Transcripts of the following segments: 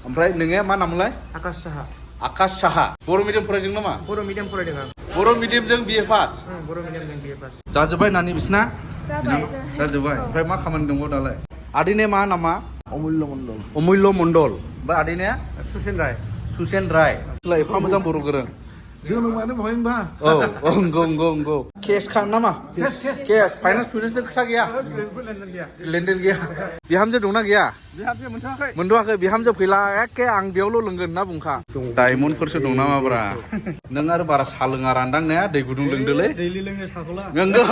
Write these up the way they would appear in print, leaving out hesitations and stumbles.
ओमफ्राय नोङो मा नामलाय? आकाश साहा। आकाश साहा। बर' मिडियाम फरायदों नामा? बर' मिडियाम फरायदों आं। बर' मिडियामजों बिए पास? बर' मिडियामजों बिए पास। जाजोब्बाय नानि बिसिना? जाबाय। जाजोब्बाय। ओमफ्राय मा खामानि दंबावो दालाय? आदैने मा नामा? अमुल्य मण्डल। अमुल्य मण्डल। ओमफ्राय आदैने? सुसेन राय। सुसेन राय। एफा मोजां बर' गोरों। जोंनाव मानो बहाय होनबा? औ नंगौ। केस खा नामा? केस फाइनान्स फिनान्सजों खोथा गैया? लेनदेन गैया। बिहामजो दंना गैया? बिहामजो मोनथ'वाखै। मोनथ'वाखै। बिहामजो फैला एखे आं बेयावल' लोंगोन होनना बुंखा। डायमन्डफोरसो दं नामाब्रा? नों आरो बारा सा लोङा रानदां ने? दै गुदुं लोंदोलै। दैलि लोङो साखौला। नंगौ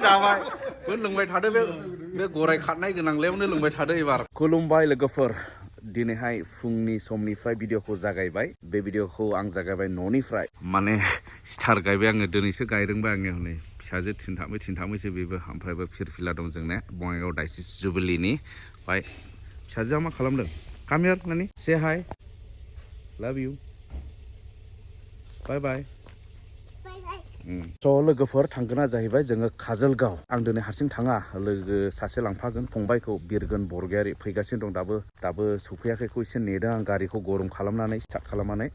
जाबाय। लोंबाय थादो बे गराय खारनाय गोनांलायावनो लोंबाय थादो एबार। खुलुमबाय लोगोफोर। दिनैहाय फुंनि समनिफ्राय भिडिअखौ जागायबाय। बे भिडिअखौ आं जागायबाय न'निफ्राय। माने स्टार गायबाय आङो दिनैसो गायदोंबाय आङो हनै फिसाजो थिनथामैसो बेबो ओमफ्रायबो फिरफिला दं जोंना बङाइगाव डायसिस जुबिलिनि। ओमफ्राय फिसाजोआ मा खालामदों? काम हियार नानि से हाय लाभ इउ बाय बाय। स' लोगोफोर थांगोना जाहैबाय जोङो काजलगाव। आं दिनै हारसिं थाङा, लोगो सासे लांफागोन फंबायखौ बिरगोन बरगयारि फैगासिनो दं दाबो सफैयाखैखौ एसे नेदों आं गारिखौ गरम खालामनानै स्टार्ट खालामनानै।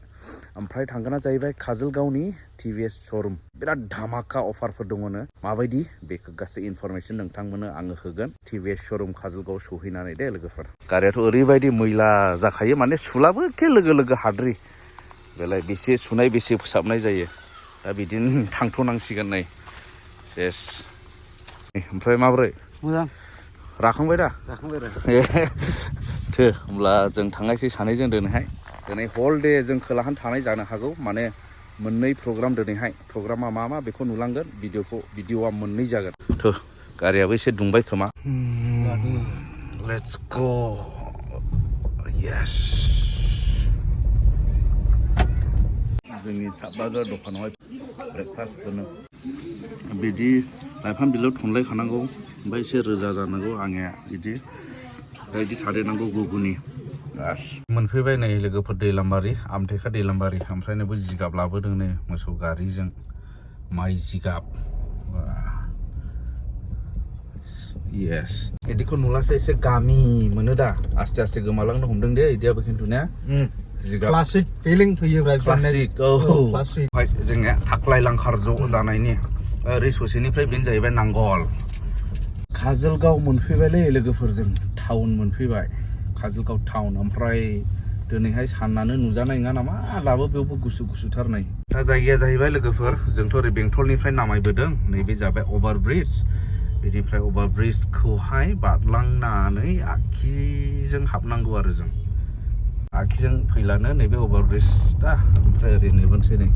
ओमफ्राय थांगोना जाहैबाय काजलगावनि TVS श'रुम। बिराद धामाका अफारफोर दङनो माबायदि बेखौ गासै इनफरमेसन नोंथांमोननो आङो होगोन TVS श'रुम काजलगाव सहैनानै दे लोगोफोर। गारियाथ' ओरैबायदि मैला जाखायो माने सुलाबो एखे लोगो हाद्रि बेलाय बेसे सुनाय बेसे फोसाबनाय जायो। दा बिदिनो थांथ'नांसिगोन नै सेस। ओमफ्राय माब्रै? मोजां। राखांबाय दा? राखांबाय र'। थो होमब्ला जों थांनायसै सानैजों दिनै हल दे जों खोलाहान थानाय जानो हागौ। माने मोननै प्रग्राम दिनैहाय। प्रग्रामा मा बेखौ नुलांगोन। भिडिअआ मोननै जागोन। थो गारियाबो एसे दुंबाय खोमा। Let's go. येस। जोंनि साबबाजार दखानावहाय ब्रेकफास्ट मोनो। बिदि लाइफां बिलाइयाव थनलायखानांगौ ओमफ्राय एसे रोजा जानांगौ आंनिया बिदि थादेरनांगौ गुगुनि। बास मोनफैबाय नै लोगोफोर दैलामबारि आमथेखा दैलामबारि। ओमफ्राय नैबो जिगाब लाबोदों नै मोसौ गारिजों माइ जिगाब। येस बिदिखौ नुलासो एसे गामि मोनो दा आस्ते आस्ते गोमालांनो हमदों दे इदियाबो खिन्थु ने। क्लासिक फिलिं फैयो। Classic classic. जोंनिया थाख्लाय लांखार ज' जानायनि ओरै ससेनिफ्राय बेनो जाहैबाय नांगल। काजलगाव मोनफैबायलै लोगोफोरजों टाउन मोनफैबाय काजलगाव टाउन। ओमफ्राय दिनैहाय साननानो नुजानाय नङा नामा दाबो बेयावबो गुसुथार नै। दा जायगाया जाहैबाय लोगोफोर जोंथ' ओरै बेंटलनिफ्राय नामायबोदों। नैबे जाबाय अभार ब्रिज। बेनिफ्राय अभार ब्रिजखौहाय बारलांनानै आखिजों हाबनांगौ आरो जों। आखिजों फैलानो नैबे अभार ब्रिज दा। ओमफ्राय ओरै नुबोनोसै नै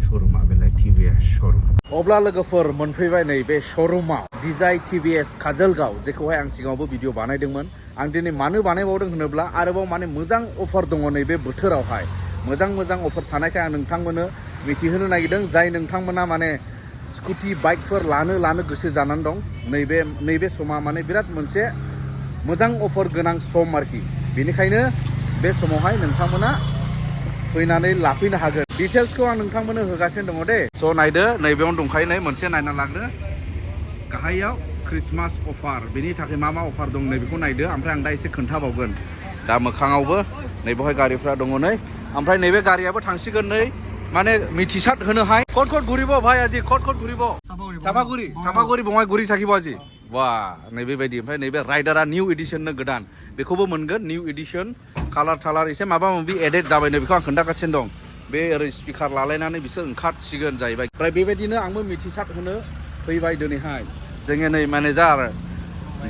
श'रुमा बेलाय TVS श'रुम। अब्ला लोगोफोर मोनफैबाय नै बे श'रुमाव Dee Jay TVS काजलगाव, जेखौहाय आं सिगाङावबो भिडिअ बानायदोंमोन। आं दिनै मानो बानायबावदों होनोब्ला आरोबाव माने मोजां अफार दङ नैबे बोथोरावहाय। मोजां अफार थानायखाय आं नोंथांमोननो मिथिहोनो नागिरदों। जाय नोंथांमोना माने स्कुटि बाइकफोर लानो गोसो जानानै दं, नैबे समा माने बिराद मोनसे मोजां अफार गोनां सम आरोखि। बेनिखायनो बे समावहाय नोंथांमोना फैनानै लाफैनो हागोन। डिटेल्सखौ आं नोंथांमोननो होगासिनो दङ दे। स' नायदो नैबेयावनो दंखायो नै मोनसे नायना लाग्रो गाहायाव क्रिसमास अफार। बेनि थाखाय मा अफार दं नैबेखौ नायदो। ओमफ्राय आं दा एसे खोन्थाबावगोन। दा मोखाङावबो नैबेवहाय गारिफ्रा दङ नै। ओमफ्राय नैबे गारियाबो थांसिगोन नै माने मिथिसार होनोहाय कट घुरिब भाई আজি कट घुरिब साफागुरि बङाइगुरि थाखिब আজি वाह नैबेबायदि। ओमफ्राय नैबे राइडारा निउ एडिशननो गोदान बेखौबो मोनगोन निउ एडिशन। कालार थालार एसे माबा माबि एडेड जाबाय नै बेखौ आं खोन्थागासिनो दं। बे ओरै स्पिकार लालायनानै बिसोर ओंखारसिगोन जाहैबाय। ओमफ्राय बेबायदिनो आंबो मिथिसार होनो फैबाय दिनैहाय। जोङो नै मेनेजार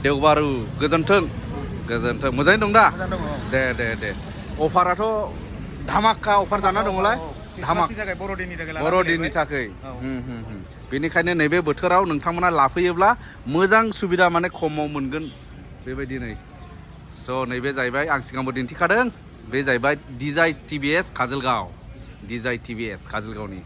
देवबारु गोजोन्थों मोजाङै दं दा? दे अफाराथ' धामाका अफार जाना दङलाय। बर'दिननि थाखाय बेनिखायनो नैबे बोथोराव नोंथांमोना लाफैयोब्ला मोजां सुबिदा माने खमाव मोनगोन बेबायदि नै। स' नैबे जाहैबाय आं सिगांबो दिन्थिखादों। बे जाहैबाय Dee Jay TVS Kajalgaon. Dee Jay TVS काजलगावनि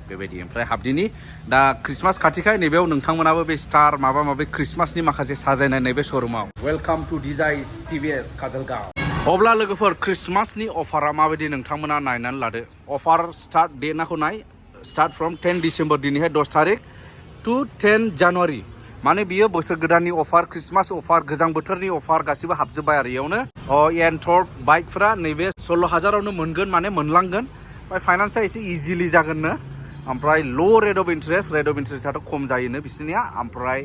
बेबायदि। ओमफ्राय हाबदिनि दा क्रिसमास खाथिखाय नैबेयाव नोंथांमोनाबो बे स्टार माबा क्रिसमासनि माखासे साजायनाय नैबे श'रुमाव। Welcome to Dee Jay TVS Kajalgaon. अब्ला लोगोफोर क्रिसमासनि अफारा माबायदि नोंथांमोना नायनानै लादो। अफार स्टार्ट डेटखौ नाय। स्टार्ट फ्रम 10 डिसेम्बर दिनैहाय 10 तारिख टु 10 जानुवारि माने बियो बोसोर गोदाननि अफार क्रिसमास अफार गोजां बोथोरनि अफार गासिबो हाबजोब्बाय आरो इयावनो एनटर्क बाइकफोरा नैबे 16,000आवनो मोनगोन माने मोनलांगोन ओमफ्राय फाइनान्सआ एसे इजिलि जागोननो ओमफ्राय ल' रेट अफ इन्टारेस्टआथ' खम जायोनो बिसोरनिया ओमफ्राय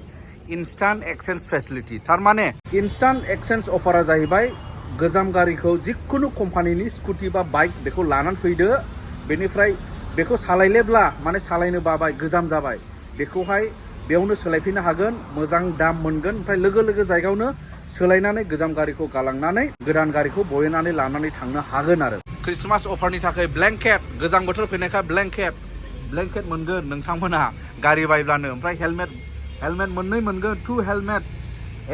इन्स्टान्ट एक्सचेन्ज फेसिलिटि थारमाने इन्स्टान्ट एक्सचेन्ज अफारा जाहैबाय गोजाम गारिखौ जिखुनु कम्पानिनि स्कुटि बा बाइक बेखौ लानानै फैदो बेनिफ्राय बेखौ सालायलेब्ला माने सालायनो बाबाय गोजाम जाबाय बेखौहाय बेयावनो सोलायफिननो हागोन मोजां दाम मोनगोन ओमफ्राय लोगो लोगो जायगायावनो सोलायनानै गोजाम गारिखौ गालांनानै गोदान गारिखौ बयनानै लानानै थांनो हागोन आरो क्रिसमास अफारनि थाखाय ब्लेंकेट गोजां बोथोर फैनायखाय ब्लेंकेट मोनगोन नोंथांमोनहा गारि बायब्लानो ओमफ्राय हेलमेट मोननै मोनगोन 2 हेलमेट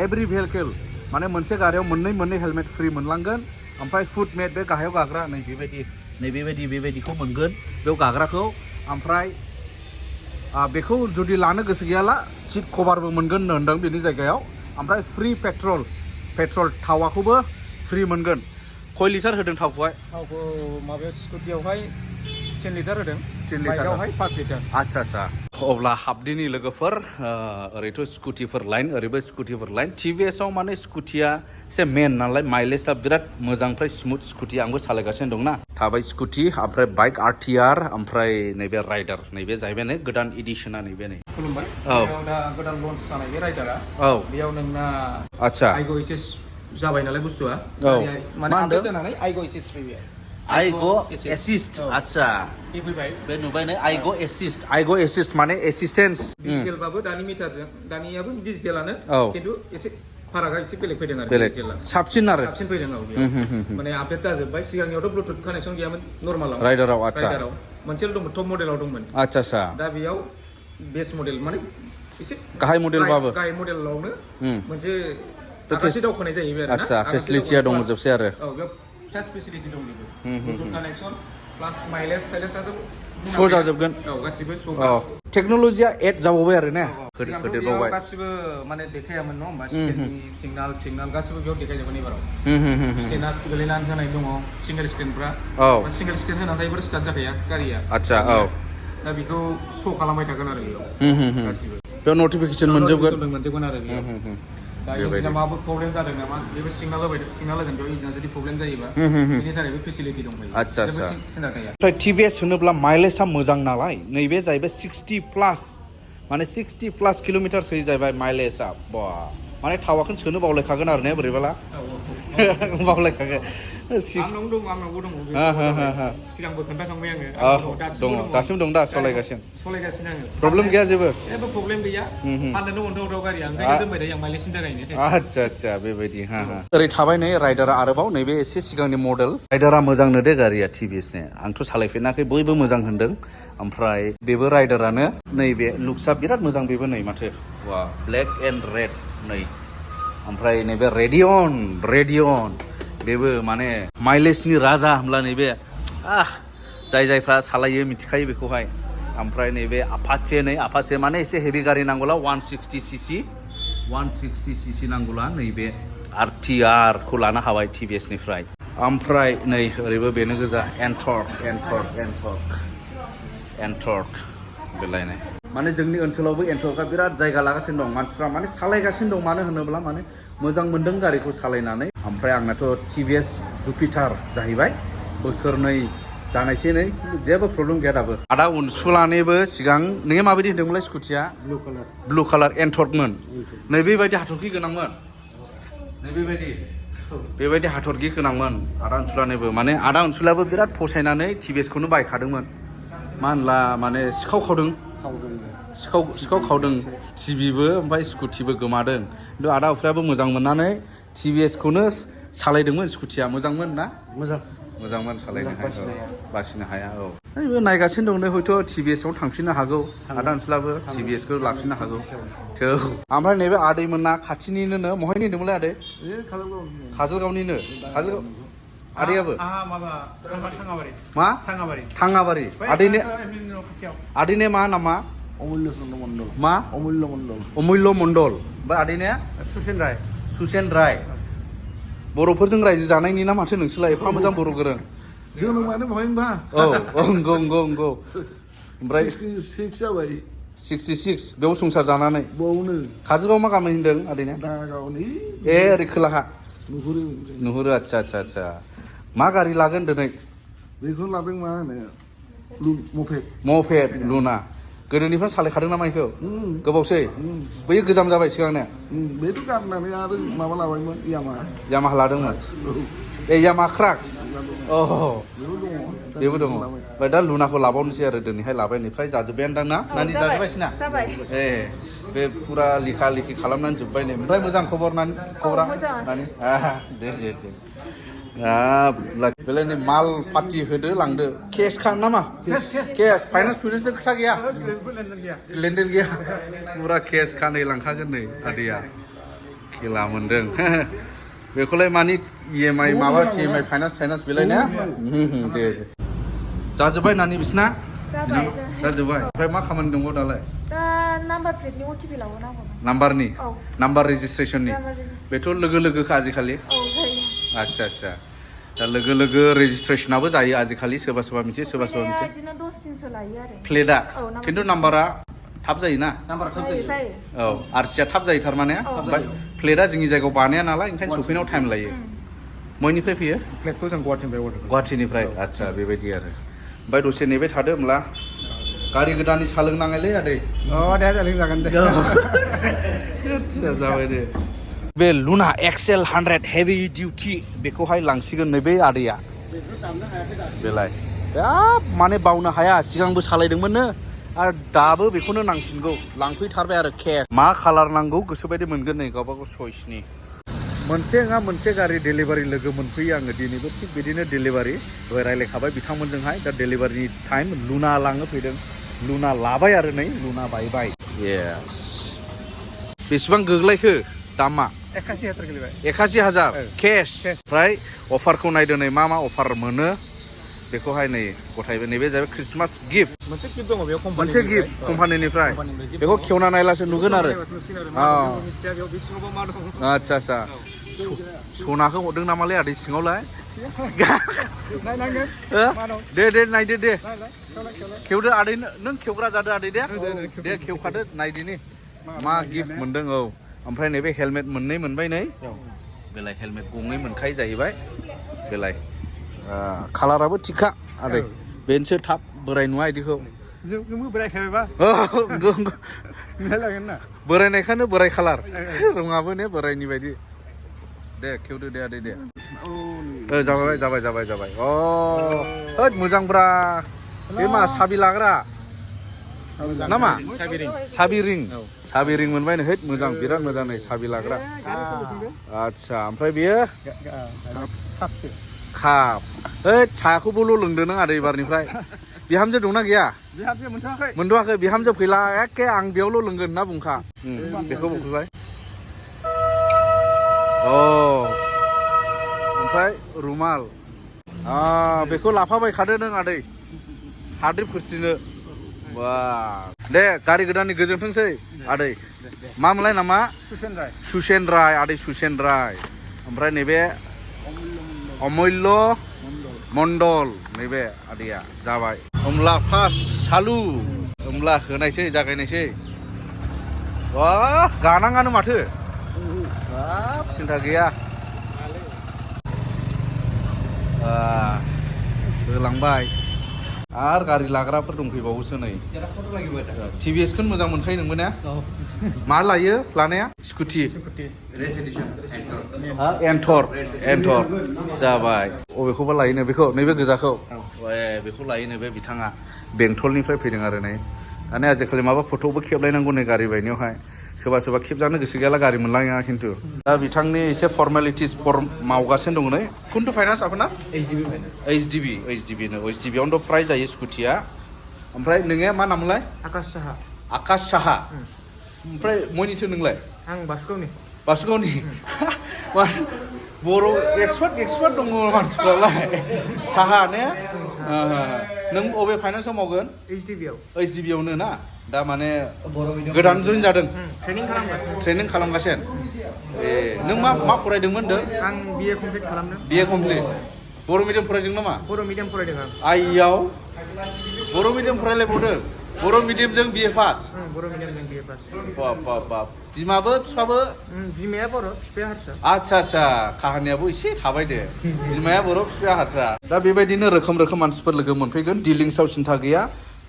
एभ्रि भेहिकेल माने मोनसे गारियाव मोननै हेलमेट फ्रि मोनलांगोन ओमफ्राय फुट मेट बे गाहायाव गाग्रा बेबायदिखौ मोनगोन बेयाव गाग्राखौ ओमफ्राय बेखौ जुदि लानो गोसो गैयाला सिट कभारबो मोनगोन होनदों बेनि जायगायाव ओमफ्राय फ्रि पेट्रल थावाखौबो फ्रि मोनगोन खय लिटार होदों थावखौ माबायाव स्कुटियावहाय 10 लिटार होदों 10 बाइकआवहाय 5 लिटार आच्छा अब्ला हाबदिनि लोगोफोर ओरैथ' स्कुटिफोर लाइन ओरैबो स्कुटिफोर लाइन TVSआव माने स्कुटिया एसे मेन नालाय माइलेजआ बिराद मोजां ओमफ्राय स्मुथ स्कुटि आंबो सालायगासिनो दंना थाबाय स्कुटि ओमफ्राय बाइक RTR ओमफ्राय नैबे राइडार नैबे जाहैबाय नै गोदान एडिशना नैबे नै खुलुमबाय औ दा गोदान लन्च जानाय बे राइडारा औ बेयाव नोंना आच्छा आइगो एसेस जाबाय नालाय बुस्थुआ माने आपडेट जानानै आइगो एसेस फैबाय आइगो एसिस्ट आच्छा फैबाय बे नुबाय नै आइगो एसिस्ट माने एसिस्टेन्स डिजिटेलबाबो दानि मिटारजों दानियाबो डिजिटेलानो खिन्थु एसे फारागा एसे बेलेग फैदों आरो डिजिटेला साबसिन फैदों औ माने आपडेट जाजोब्बाय सिगांनियावथ' ब्लुटुथ कानेक्सन गैयामोन नर्मालाव राइडाराव आच्छा मोनसेल' दंमोन टप मडेलाव दंमोन आच्छा दा बेयाव बेस मडेल माने एसे गाहाय मडेलबाबो गाहाय मडेलावनो मोनसे आगासे दावखोनाय जाहैबाय आरो आच्छा फेसिलिटिया दङ जोबसै आरो औ बेयाव फिसा फेसिलिटि दंजोबो ब्लुटुथ कानेक्सन प्लास माइलेज स' जाजोबगोन औ गासिबो टेक्न'लजिया एड जाबावबाय आरो ने होदेरबावबाय गासिबो माने देखायामोन नङा होमबा स्टेननि सिगनाल गासिबो बेयाव देखायजोबगोन एबाराव स्टेना गोलैनानै होनाय दङ सिंगेल स्टेनफ्रा सिंगेल स्टेन होनानै थायोबा स्टार्ट जाखाया गारिया आच्छा दा बेखौ श' खालामबाय थागोन आरो बेयाव गासिबो बेयाव नटिफिकेसन मोनजोबगोन आरो बेयाव दा इन्जिना माबाफोर प्रब्लेम जादों नामा बेबो सिगनाल होगोन बेयाव इन्जिना जुदि प्रब्लेम जायोबा बेनि थाखायबो फेसिलिटि दंखायो आच्छा सिन्था गैया ओमफ्राय TVS होनोब्ला माइलेजआ मोजां नालाय नैबे जाहैबाय 60+ माने 60+ किल'मिटार सोयो जाहैबाय माइलेजआ बा माने थावाखौनो सोनो बावलायखागोन आरो ने बोरैबाला बावलायखागोन आंनावबो दङ सिगांबो खोन्थाखांबाय आङो दासिम दं दा सालायगासिनो आङो प्रब्लेम गैया जेबो प्रब्लेम गैया फाननोनो अनथाव गारिया ओंखायनो दोनबाय थायो आं माइलेजनि थाखायनो आच्छा बेबायदि ओरै थाबाय नै राइडारा आरोबाव नैबे एसे सिगांनि मडेल राइडारा मोजांनो दे गारिया TVSनि आंथ' सालायफेराखै बयबो मोजां होनदों ओमफ्राय बेबो राइडारानो नैबे लुक्सआ बिराद मोजां बेबो नै माथो वा ब्लेक एन्ड रेड नै ओमफ्राय नैबे रेडियन बेबो माने माइलेजनि राजा होमब्ला नैबे जायफ्रा सालायो मिथिखायो बेखौहाय ओमफ्राय नैबे आपाचे माने एसे हेभि गारि नांगौला 160cc नांगौला नैबे RTR खौ लानो हाबाय TVSनिफ्राय ओमफ्राय नै ओरैबो बेनो गोजा एन्टर्क बेलायनाय माने जोंनि ओनसोलावबो एन्टर्कआ बिराद जायगा लागासिनो दं मानसिफ्रा माने सालायगासिनो दं मानो होनोब्ला माने मोजां मोनदों गारिखौ सालायनानै ओमफ्राय आंनाथ' TVS जुपिटार जाहैबाय बोसोरनै जानायसै नै जेबो प्रब्लेम गैया दाबो आदा उनसुलानिबो सिगां नोङो माबायदि होनदोंमोनलाय स्कुटिया ब्लु कालार एन्टर्कमोन नैबेबायदि हाथरखि गोनांमोन बेबायदि हाथरखि गोनांमोन आदा उनसुलानिबो माने आदा उनसुलाबो बिराद फसायनानै TVSखौनो बायखादोंमोन मा होनला माने सिखाव खावदों टिभिबो ओमफ्राय स्कुटिबो गोमादों खिन्थु आदा उफायाबो मोजां मोननानै TVSखौनो सालायदोंमोन स्कुटिया मोजांमोन ना मोजांमोन सालायनो बासिनो हाया नैबे नायगासिनो दं नै हयथ' TVSआव थांफिननो हागौ आदा ओनसोलाबो TVSखौ लाफिननो हागौ ओमफ्राय नैबे आदैमोना खाथिनिनो महायनि होनदोंमोनलाय आदै काजलगावनिनो आदैयाबो मा थाङाबारि आदैने मा नामा अमुल्य मण्डल ओमफ्राय आदैने सुसेन राय बर'फोरजों रायजो जानायनि ना माथो नोंसोरलाय एफा मोजां बर' गोरों जोनोमानो बहाय होनबा नंगौ ओमफ्राय 66 जाबाय 66 बेयाव संसार जानानै बावनो काजलगाव मा गामि होनदों आदैना दागावनि ओरै खोलाहा नुहुरो नुहुरो आच्छा मा गारि लागोन दिनै बेखौ लादों मा होनो मपेड लुना गोदोनिफ्राय सालायखादों नामा बेखौ गोबावसै बैयो गोजाम जाबाय सिगांनो बेथ' गारनानै आरो माबा लाबायमोन यामाहा लादोंमोन यामा क्राक्स बेबो दङ ओमफ्राय दा लुनाखौ लाबावनोसै आरो दिनैहाय लाबायनिफ्राय जाजोब्बायानो दां ना नानि जाजोब्बायसै ना बे फुरा लिखा लिखि खालामनानै जोब्बाय नै ओमफ्राय मोजां खबरा नानि दे बेलाय नै माल पाति होदो लांदो केस खा नामा केस फाइनान्स फुइनेन्सजों खोथा गैया लेनदेन गैया फुरा केस खानै लांखागोन नै आदैया खेला मोनदों बेखौलाय मानि EMI माबा TMI फाइनान्स बेलाय ना दे जाजोब्बाय नानि बिसिना जाजोब्बाय ओमफ्राय मा खामानि दंबावो दालाय दा नाम्बार प्लेटनि OTP लाबोनांगौ नाम्बारनि नाम्बार रेजिस्ट्रेसननि बेथ' लोगो आजिखालि आच्छा दा लोगो रेजिस्ट्रेसनाबो जायो आजिखालि सोरबा मिथियो सोरबा मिथियो बिदिनो 10 दिनसो लायो आरो प्लेटआ खिन्थु नाम्बारा थाब जायोना औ आरसिया थाब जायो थारमाने ओमफ्राय प्लेटआ जोंनि जायगायाव बानाया नालाय ओंखायनो सफैनायाव टाइम लायो बयनिफ्राय फैयो प्लेटखौ जों गुवाहाटीनिफ्राय आच्छा बेबायदि आरो ओमफ्राय दसे नेबाय थादो होमब्ला गारि गोदाननि सा लोंनाङालै आदै दे जागोन दे जाबाय दे बे लुना XL 100 हेभि डिउटि बेखौहाय लांसिगोन नै बे आदैया बेलाय हाब माने बावनो हाया सिगांबो सालायदोंमोननो आरो दाबो बेखौनो नांफिनगौ लांफैथारबाय आरो केस मा कालार नांगौ गोसोबायदि मोनगोन नै गावबागाव चइसनि मोनसे नङा मोनसे गारि डेलिभारि लोगो मोनफैयो आङो दिनैबो थिग बिदिनो डेलिभारि दहाय रायलायखाबाय बिथांमोनजोंहाय दा डेलिभारिनि टाइम लुना लांनो फैदों लुना लाबाय आरो नै लुना बायबाय येस बेसेबां गोग्लायखो दामा 81,000 गोलैबाय 81,000 केस ओमफ्राय अफारखौ नायदो नै मा अफार मोनो बेखौहाय नै गथायबाय नैबे जाबाय क्रिसमास गिफ्ट मोनसे गिफ्ट दङ बेयाव मोनसे गिफ्ट कम्पानिनिफ्राय बेखौ खेवना नायलासो नुगोन आरो आच्छा सनाखौ हरदों नामालै आदै सिङावलाय दे नायदो दे खेवदो आदै नों खेवग्रा जादो आदै दे खेवखादो नायदिनि मा गिफ्ट मोनदों औ ओमफ्राय नैबे हेलमेट मोननै मोनबाय नै बेलाय हेलमेट गंनै मोनखायो जाहैबाय बेलाय कालाराबो थिखा आदै बेनोसो थाब बोराय नुवा इदिखौ बोरायनायखानो बोराय कालार रङाबो ने बोरायनि बायदि दे खेवदो दे आदै दे जाबाय होद मोजांब्रा बे मा साबि लाग्रा नामा साबि रिं मोनबाय नै होद मोजां बिराद मोजां नै साबि लाग्रा आच्छा ओमफ्राय बेयो काप होद साहाखौबोल' लोंदो नों आदै एबारनिफ्राय बिहामजो दंना गैया मोनथ'वाखै बिहामजो फैला एखे आं बेयावल' लोंगोन होनना बुंखा बेखौ बुंफैबाय ओमफ्राय रुमाल बेखौ लाफाबायखादो नों आदै हाद्रि फुरसिनो बा दे गारि गोदाननि गोजोनथोंसै आदै मा मोनलाय नामा सुसेन राय आदै सुसेन राय ओमफ्राय नैबे अमूल्य मण्डल नैबे आदैया जाबाय होमब्ला फार्स्ट सालु होमब्ला होनायसै जागायनायसै गानाङानो माथो सिन्था गैया होलांबाय आरो गारि लाग्राफोर दंफैबावोसो नै TVS खौनो मोजां मोनखायो नोंबो ना मा लायो लानाया स्कुटि एन्टर जाबाय अबेखौबा लायोनो बेखौ नैबे गोजाखौ बेखौ लायोनो बे बिथाङा बेंटलनिफ्राय फैदों आरो नै दाने आजिखालि माबा फट'बो खेबलायनांगौ नै गारि बायनायावहाय सोरबा खेबजानो गोसो गैयाला गारि मोनलाङा खिन्थु दा बिथांनि एसे फर्मेलिटिस मावगासिनो दङ नै कुन्टु फाइनान्स आपना HDB आवनोथ' प्राय जायो स्कुटिया ओमफ्राय नोङो मा नामलाय आकाश साहा ओमफ्राय मयनिथो नोंलाय आं बासुगावनि बर' एक्सपार्ट दङ मानसिफ्रालाय साहा ने नों अबे फाइनान्सआव मावगोन HDB आवनो ना दा माने गोदान जइन जादों ट्रेनिं खालामगासिनो नों मा फरायदोंमोन होनदों आं BA कमप्लिट खालामदों BA कमप्लिट बर' मिडियाम फरायदों नामा बर' मिडियाम फरायदों आं आइयाव बर' मिडियाम फरायलायबावदों बर' मिडियामजों BA पास बर' मिडियामजों BA पास बाब बिमाबो बिफाबो बिमाया बर' बिफाया हारसा आच्छा काहानियाबो एसे थाबाय दे बिमाया बर' बिफाया हारसा दा बेबायदिनो रोखोम मानसिफोर लोगो मोनफैगोन डिलिंसआव सिन्था गैया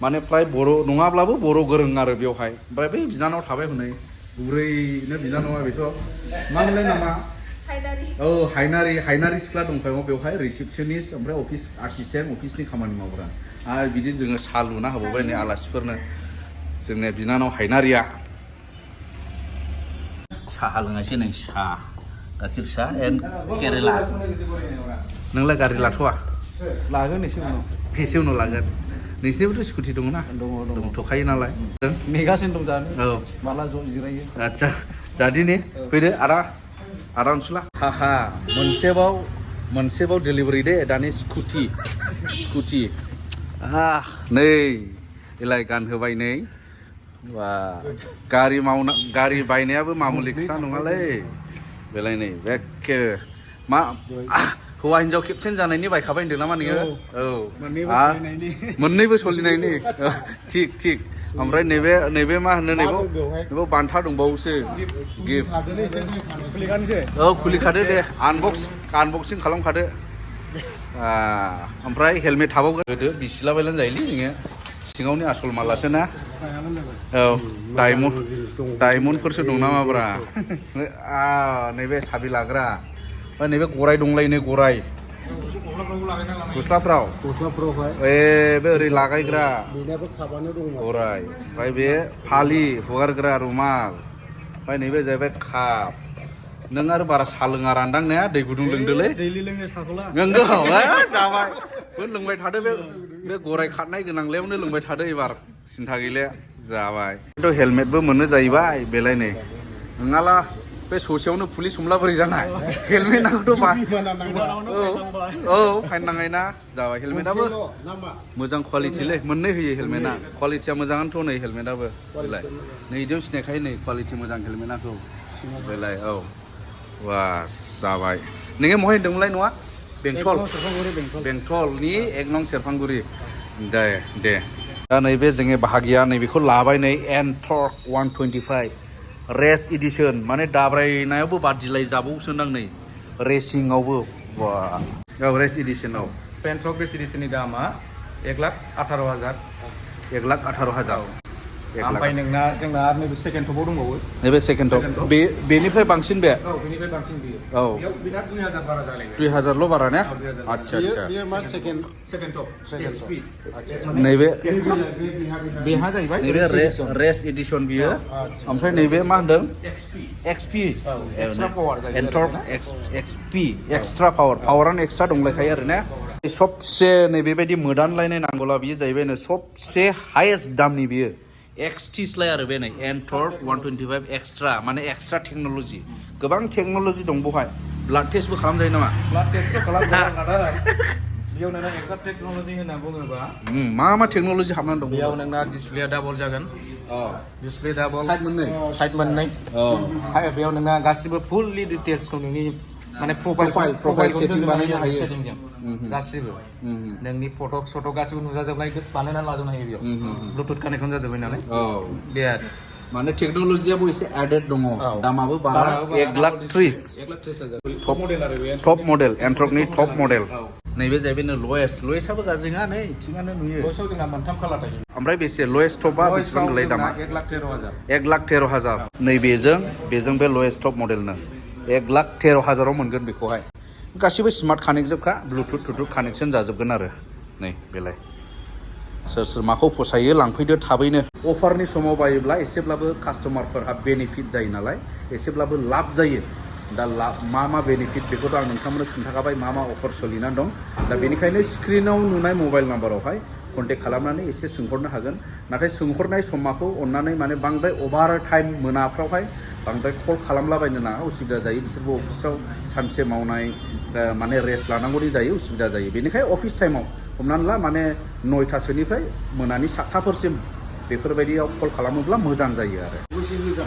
माने फ्राय बर' नङाब्लाबो बर' गोरों आरो बेवहाय ओमफ्राय बै बिनानाव थाबाय हनै गुरैनो बिनानावा बेथ' मा मोनलाय नामा औ हायनारि सिख्ला दंखायो बेवहाय रिसेपसनिस्ट ओमफ्राय अफिस एसिस्टेन्ट अफिसनि खामानि मावग्रा आरो बिदिनो जोङो साहा लुना होबावबाय नै आलासिफोरनो जोंनि बिनानाव हायनारिया साहा लोंनायसै नै साहा गाइखेर साहा एन्ड केरेला नोंलाय गारि लाथ'वा लागोन एसे उनाव लागोन नोंसिनिबोथ' स्कुटि दङ ना दंथ'खायो नालाय नेगासिनो दं जानो औ माला ज' जिरायो आच्छा जादिनि फैदो आदा अनसुला हाहा मोनसेबाव डेलिभारि दे दानि स्कुटि नै एलाय गानहोबाय नै बा गारि बायनायाबो मामुलि खोथा नङालै बेलाय नै बेखे मा हौवा हिन्जाव खेबसेन जानायनि बायखाबाय होनदों नामा नोङो औ मोननैबो सोलिनायनि थिग ओमफ्राय नैबे मा होनो नैबे बान्था दंबावोसो गिफ्ट औ खुलिखादो दे आनबक्सिं खालामखादो ओमफ्राय हेलमेट थाबावगोन गोदो बिसिलाबायलानो जायोलै जोङो सिङावनि आसल मालासो ना औ डायमन्डफोरसो दं नामाब्रा नैबे साबि लाग्रा नैबे गराय दंलायनो गराय गस्लाफ्राव बे ओरै लागायग्रा गराय ओमफ्राय बे फालि हुगारग्रा रुमाल ओमफ्राय नैबे जाहैबाय काप नों आरो बारा साहा लोङा रानदांनाया दै गुदुं लोंदोलै नोंगौ जाबाय लोंबाय थादो बे गराय खारनाय गोनांलायावनो लोंबाय थादो एबार सिन्था गैले जाबाय खिन्थु हेलमेटबो मोननो जाहैबाय बेलाय नै नङाला बे ससेयावनो पुलिस हमला बोरै जानाय हेलमेट नांगौथ' औ फाइन नाङाय ना जाबाय हेलमेटाबो मोजां क्वालिटिलै मोननै होयो हेलमेटा क्वालिटिया मोजाङानोथ' नै हेलमेटाबो बेलाय नै इदियाव सिनायखायो नै क्वालिटि मोजां हेलमेटाखौ बेलाय औ वा जाबाय नोङो महाय होनदोंमोनलाय न'आ बेंटलनि 1 नं सेरफांगुरि दे दा नैबे जोंनि बाहागिया नैबेखौ लाबाय नै एन्टर्क 125 रेस एडिशन माने दाब्रायनायावबो बादिलाय जाबावसोदां नै रेसिंआवबो वा औ रेस एडिशनाव पेन्ट्रक रेस एडिशननि दामा 1,18,000 ओमफ्राय नोंना जोंना आरो नैबे सेकेन्ड टपाव दंबावो नैबे सेकेन्ड टप बेनिफ्राय बांसिन बे औ बेनिफ्राय बांसिन बियो औ बिराद 2,000 बारा जालायबाय 2,000ल' बारा ने आच्छा बेयो मा सेकेन्ड टप एक्सपि नैबे बेहा जाहैबाय नैबे रेस एडिशन बियो ओमफ्राय नैबे मा होनदों एक्सपि एक्सट्रा पावार जायो एन्टर्क एक्सपि एक्सट्रा पावारानो एक्सट्रा दंलायखायो आरो ने सबसे नैबेबायदि मोदानलायनाय नांगौला बियो जाहैबाय सबसे हाइएस्ट दामनि बियो एक्सटिसलाय आरो बे नै एन्टर्क 125 एक्सट्रा माने एक्सट्रा टेक्न'लजि गोबां टेक्न'लजि दं बेवहाय ब्लाड टेस्टबो खालामजायो नामा ब्लाड टेस्टबो खालामजायो बेयाव नोंना एक्सट्रा टेक्न'लजि होनना बुङोबा मा टेक्न'लजि हाबनानै दं बेयाव नोंना डिसप्लेया डाबल जागोन डिसप्ले डाबल साइड मोननै बेयाव नोंना गासिबो फुललि डिटेल्सखौ नोंनि माने प्रफाइल सेटिं बानायनो हायो गासिबो नोंनि फट' गासिबो नुजाजोबनाय बानायनानै लाजोबनो हायो बेयाव ब्लुटुथ कानेक्सन जाजोबबाय नालाय बे आरो माने टेक्न'लजियाबो एसे एडेड दङ दामाबो बारा 1,30,000 टप मडेल एन्ट्रकनि टप मडेल नैबे जाहैबाय लवेस्टआबो गाज्रि नङा नै थिगानो नुयो लवेस्टआव जोंना मोनथाम कालार थायो ओमफ्राय बेसे लवेस्ट टपा बेसेबां गोलैयो दामा 1,13,000 नैबेजों बे लवेस्ट टप मडेलनो 1,13,000 मोनगोन बेखौहाय गासिबो स्मार्ट कानेक्ट जोबखा ब्लुटुथ कानेक्सन जाजोबगोन आरो नै बेलाय सोर माखौ फसायो लांफैदो थाबैनो अफारनि समाव बायोब्ला एसेब्लाबो कास्टमारफोरहा बेनिफिट जायो नालाय एसेब्लाबो लाब जायो दा मा बेनिफिट बेखौथ' आं नोंथांमोननो खोन्थाखाबाय मा अफार सोलिनानै दं दा बेनिखायनो स्क्रिनाव नुनाय मबाइल नाम्बारावहाय कन्टेक्ट खालामनानै एसे सोंहरनो हागोन नाथाय सोंहरनाय समाखौ अननानै माने बांद्राय अभार टाइम मोनाफ्रावहाय बांद्राय कल खालामलाबायनो नाङा उसुबिदा जायो बिसोरबो अफिसाव सानसे मावनाय माने रेस्ट लानांगौनि जायो उसुबिदा जायो बेनिखायनो अफिस टाइमाव हमनानै ला माने 9टासोनिफ्राय मोनानि 7टाफोरसिम बेफोरबायदियाव कल खालामोब्ला मोजां जायो आरो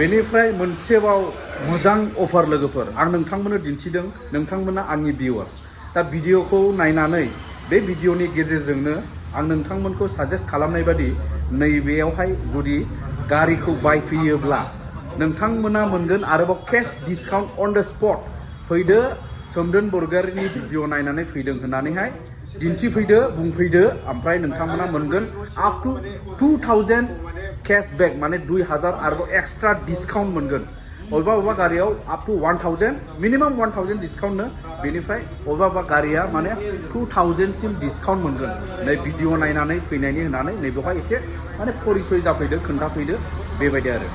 बेनिफ्राय मोनसेबाव मोजां अफार लोगोफोर आं नोंथांमोननो दिन्थिदों नोंथांमोना आंनि भिउवार्स दा भिडिअखौ नायनानै बे भिडिअनि गेजेरजोंनो आं नोंथांमोनखौ साजेस्ट खालामनाय बादि नैबेयावहाय जुदि गारिखौ बायफैयोब्ला नोंथांमोना मोनगोन आरोबाव केश डिसकाउन्ट अन द स्पट फैदो सोमदोन बरगयारिनि भिडिअ नायनानै फैदों होननानैहाय दिन्थिफैदो बुंफैदो ओमफ्राय नोंथांमोना मोनगोन आप टु 2000 केशबेक माने 2000 आरोबाव एक्सट्रा डिसकाउन्ट मोनगोन बबेबा गारियाव आप टु 1000 मिनिमाम 1000 डिसकाउन्टनो बेनिफ्राय बबेबा गारिया माने 2000 सिम डिसकाउन्ट मोनगोन नै भिडिअ नायनानै फैनायनि होननानै नैबेवहाय एसे माने परिचय जाफैदो खोन्थाफैदो बेबायदि आरो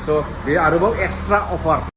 स' बे आरोबाव एक्सट्रा अफार